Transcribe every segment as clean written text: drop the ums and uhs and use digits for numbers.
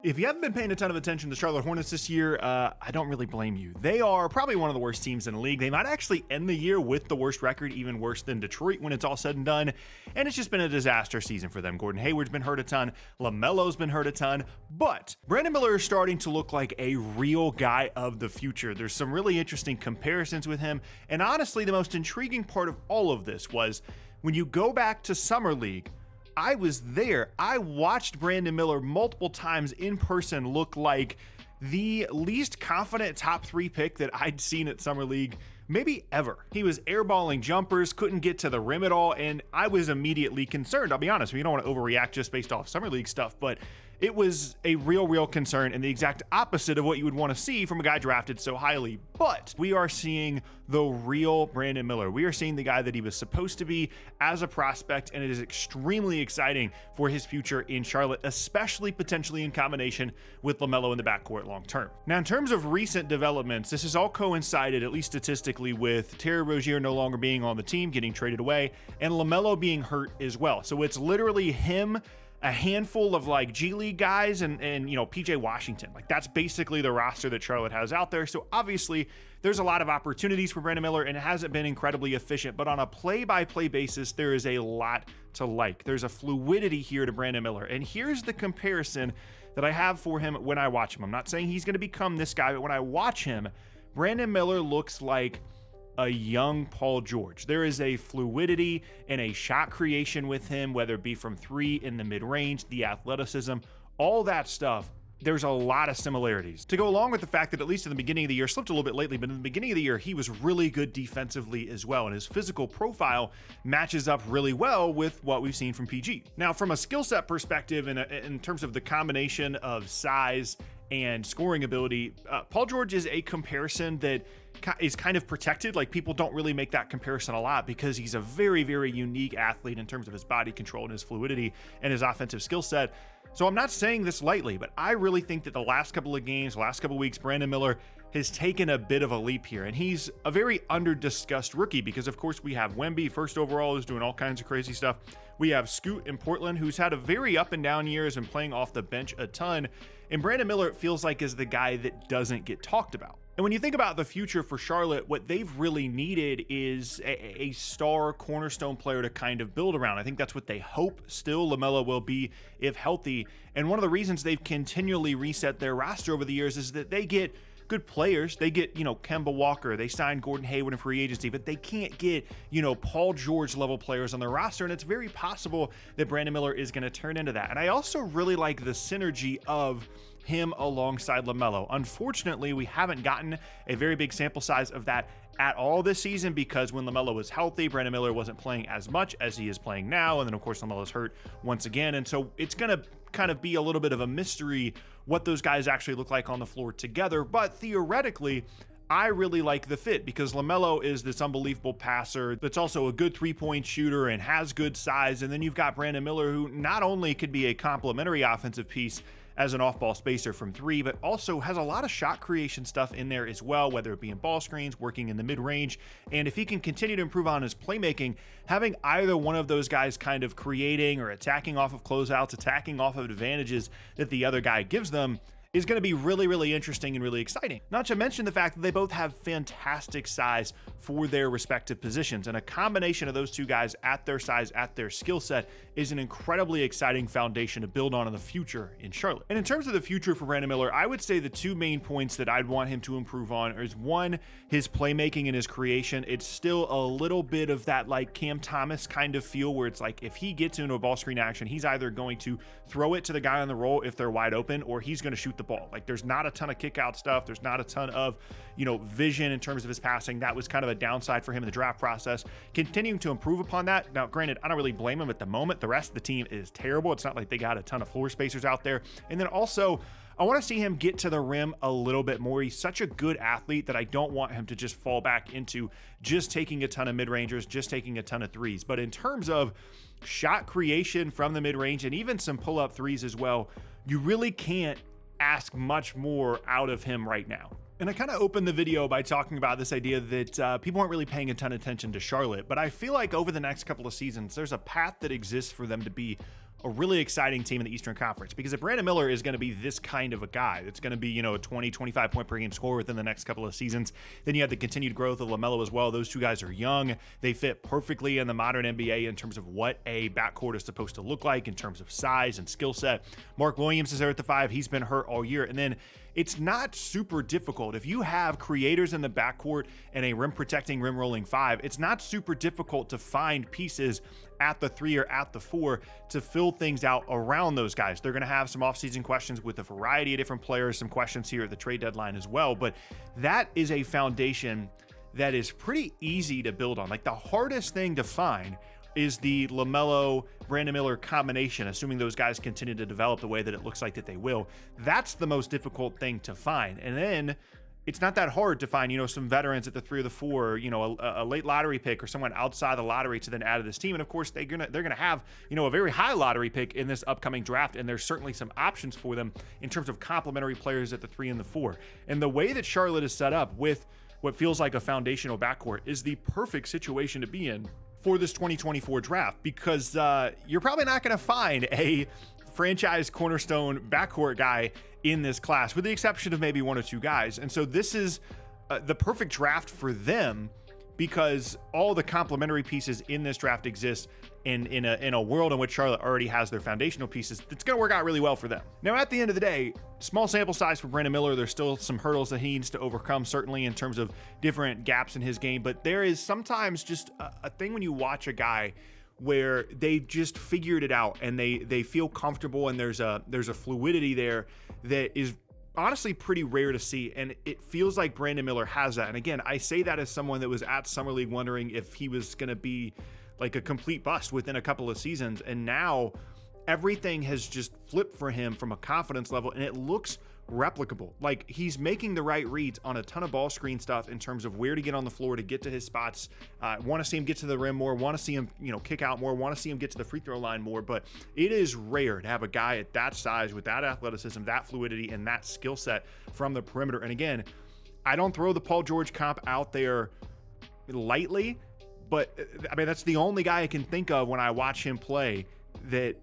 If you haven't been paying a ton of attention to Charlotte Hornets this year, I don't really blame you. They are probably one of the worst teams in the league. They might actually end the year with the worst record, even worse than Detroit when it's all said and done. And it's just been a disaster season for them. Gordon Hayward's been hurt a ton. LaMelo's been hurt a ton. But Brandon Miller is starting to look like a real guy of the future. There's some really interesting comparisons with him. And honestly, the most intriguing part of all of this was when you go back to Summer League, I was there. I watched Brandon Miller multiple times in person look like the least confident top 3 pick that I'd seen at Summer League maybe ever. He was airballing jumpers, couldn't get to the rim at all, and I was immediately concerned. I'll be honest, we don't want to overreact just based off Summer League stuff, but it was a real concern and the exact opposite of what you would want to see from a guy drafted so highly. But we are seeing the real Brandon Miller. We are seeing the guy that he was supposed to be as a prospect, and it is extremely exciting for his future in Charlotte, especially potentially in combination with LaMelo in the backcourt long term. Now, in terms of recent developments, this has all coincided, at least statistically, with Terry Rozier no longer being on the team, getting traded away, and LaMelo being hurt as well. So it's literally him, a handful of like G League guys and you know, PJ Washington. Like that's basically the roster that Charlotte has out there. So obviously there's a lot of opportunities for Brandon Miller and it hasn't been incredibly efficient, but on a play-by-play basis, there is a lot to like. There's a fluidity here to Brandon Miller. And here's the comparison that I have for him when I watch him. I'm not saying he's going to become this guy, but when I watch him, Brandon Miller looks like a young Paul George. There is a fluidity and a shot creation with him, whether it be from 3 in the mid-range, the athleticism, all that stuff. There's a lot of similarities. To go along with the fact that at least in the beginning of the year, slipped a little bit lately, but in the beginning of the year, he was really good defensively as well, and his physical profile matches up really well with what we've seen from PG. Now, from a skill set perspective and in terms of the combination of size and scoring ability, Paul George is a comparison that is kind of protected. Like people don't really make that comparison a lot because he's a very unique athlete in terms of his body control and his fluidity and his offensive skill set. So I'm not saying this lightly, but I really think that the last couple of games, last couple of weeks, Brandon Miller has taken a bit of a leap here. And he's a very under-discussed rookie because, of course, we have Wemby, first overall, who's doing all kinds of crazy stuff. We have Scoot in Portland, who's had a very up-and-down years and playing off the bench a ton. And Brandon Miller, it feels like, is the guy that doesn't get talked about. And when you think about the future for Charlotte, what they've really needed is a star cornerstone player to kind of build around. I think that's what they hope still LaMelo will be if healthy. And one of the reasons they've continually reset their roster over the years is that they get good players. They get, you know, Kemba Walker. They signed Gordon Hayward in free agency, but they can't get, you know, Paul George level players on their roster. And it's very possible that Brandon Miller is going to turn into that. And I also really like the synergy of him alongside LaMelo. Unfortunately, we haven't gotten a very big sample size of that at all this season because when LaMelo was healthy, Brandon Miller wasn't playing as much as he is playing now. And then, of course, LaMelo's hurt once again. And so it's going to kind of be a little bit of a mystery what those guys actually look like on the floor together. But theoretically, I really like the fit because LaMelo is this unbelievable passer that's also a good three-point shooter and has good size. And then you've got Brandon Miller, who not only could be a complementary offensive piece as an off-ball spacer from 3, but also has a lot of shot creation stuff in there as well, whether it be in ball screens, working in the mid-range. And if he can continue to improve on his playmaking, having either one of those guys kind of creating or attacking off of closeouts, attacking off of advantages that the other guy gives them, is going to be really interesting and really exciting. Not to mention the fact that they both have fantastic size for their respective positions, and a combination of those two guys at their size, at their skill set, is an incredibly exciting foundation to build on in the future in Charlotte. And in terms of the future for Brandon Miller, I would say the two main points that I'd want him to improve on is one, his playmaking and his creation. It's still a little bit of that like Cam Thomas kind of feel where it's like if he gets into a ball screen action, he's either going to throw it to the guy on the roll if they're wide open, or he's going to shoot the ball. Like there's not a ton of kick out stuff. There's not a ton of, you know, vision in terms of his passing. That was kind of a downside for him in the draft process. Continuing to improve upon that. Now, granted, I don't really blame him at the moment. The rest of the team is terrible. It's not like they got a ton of floor spacers out there. And then also, I want to see him get to the rim a little bit more. He's such a good athlete that I don't want him to just fall back into just taking a ton of mid-rangers, just taking a ton of threes. But in terms of shot creation from the mid-range and even some pull-up threes as well, you really can't ask much more out of him right now. And I kind of opened the video by talking about this idea that people aren't really paying a ton of attention to Charlotte, but I feel like over the next couple of seasons, there's a path that exists for them to be a really exciting team in the Eastern Conference, because if Brandon Miller is going to be this kind of a guy that's going to be, a 20, 25 point per game scorer within the next couple of seasons, then you have the continued growth of LaMelo as well. Those two guys are young. They fit perfectly in the modern NBA in terms of what a backcourt is supposed to look like in terms of size and skill set. Mark Williams is there at the 5. He's been hurt all year. And then it's not super difficult. If you have creators in the backcourt and a rim protecting, rim rolling 5, it's not super difficult to find pieces at the 3 or at the 4 to fill things out around those guys. They're going to have some offseason questions with a variety of different players, some questions here at the trade deadline as well. But that is a foundation that is pretty easy to build on. Like, the hardest thing to find is the LaMelo Brandon Miller combination, assuming those guys continue to develop the way that it looks like that they will. That's the most difficult thing to find. And then it's not that hard to find, some veterans at the 3 or the 4, a late lottery pick or someone outside the lottery to then add to this team. And of course, they're gonna have, a very high lottery pick in this upcoming draft, and there's certainly some options for them in terms of complementary players at the 3 and the 4. And the way that Charlotte is set up with what feels like a foundational backcourt is the perfect situation to be in for this 2024 draft, because you're probably not going to find a franchise cornerstone backcourt guy in this class, with the exception of maybe 1 or 2 guys. And so this is the perfect draft for them, because all the complementary pieces in this draft exist in a world in which Charlotte already has their foundational pieces. It's going to work out really well for them. Now, at the end of the day, small sample size for Brandon Miller. There's still some hurdles that he needs to overcome, certainly in terms of different gaps in his game. But there is sometimes just a thing when you watch a guy where they just figured it out and they feel comfortable, and there's a fluidity there that is honestly pretty rare to see, and it feels like Brandon Miller has that. And again, I say that as someone that was at Summer League wondering if he was going to be like a complete bust within a couple of seasons, and now everything has just flipped for him from a confidence level, and it looks replicable. Like, he's making the right reads on a ton of ball screen stuff in terms of where to get on the floor to get to his spots. Want to see him get to the rim more, want to see him, kick out more, want to see him get to the free throw line more. But it is rare to have a guy at that size with that athleticism, that fluidity, and that skill set from the perimeter. And again, I don't throw the Paul George comp out there lightly, but I mean, that's the only guy I can think of when I watch him play that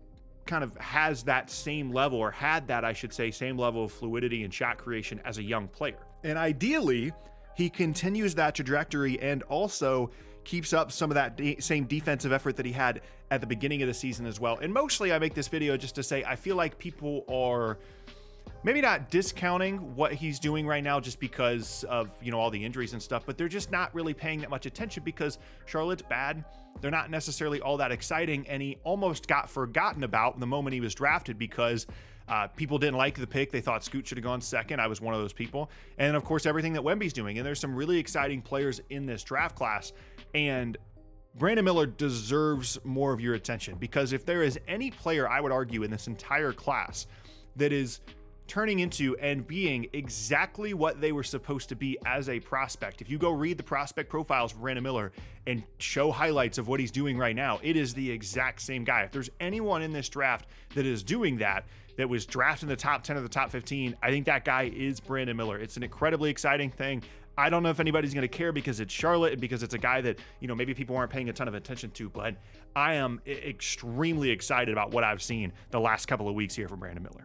kind of has that same level, or had that, I should say, same level of fluidity and shot creation as a young player. And ideally, he continues that trajectory and also keeps up some of that same defensive effort that he had at the beginning of the season as well. And mostly I make this video just to say, I feel like people are maybe not discounting what he's doing right now just because of, all the injuries and stuff, but they're just not really paying that much attention because Charlotte's bad. They're not necessarily all that exciting, and he almost got forgotten about the moment he was drafted because people didn't like the pick. They thought Scoot should have gone second. I was one of those people. And of course, everything that Wemby's doing. And there's some really exciting players in this draft class, and Brandon Miller deserves more of your attention, because if there is any player, I would argue, in this entire class that is turning into and being exactly what they were supposed to be as a prospect. If you go read the prospect profiles for Brandon Miller and show highlights of what he's doing right now, it is the exact same guy. If there's anyone in this draft that is doing that was drafted in the top 10 or the top 15, I think that guy is Brandon Miller. It's an incredibly exciting thing. I don't know if anybody's going to care because it's Charlotte and because it's a guy that, maybe people aren't paying a ton of attention to, but I am extremely excited about what I've seen the last couple of weeks here from Brandon Miller.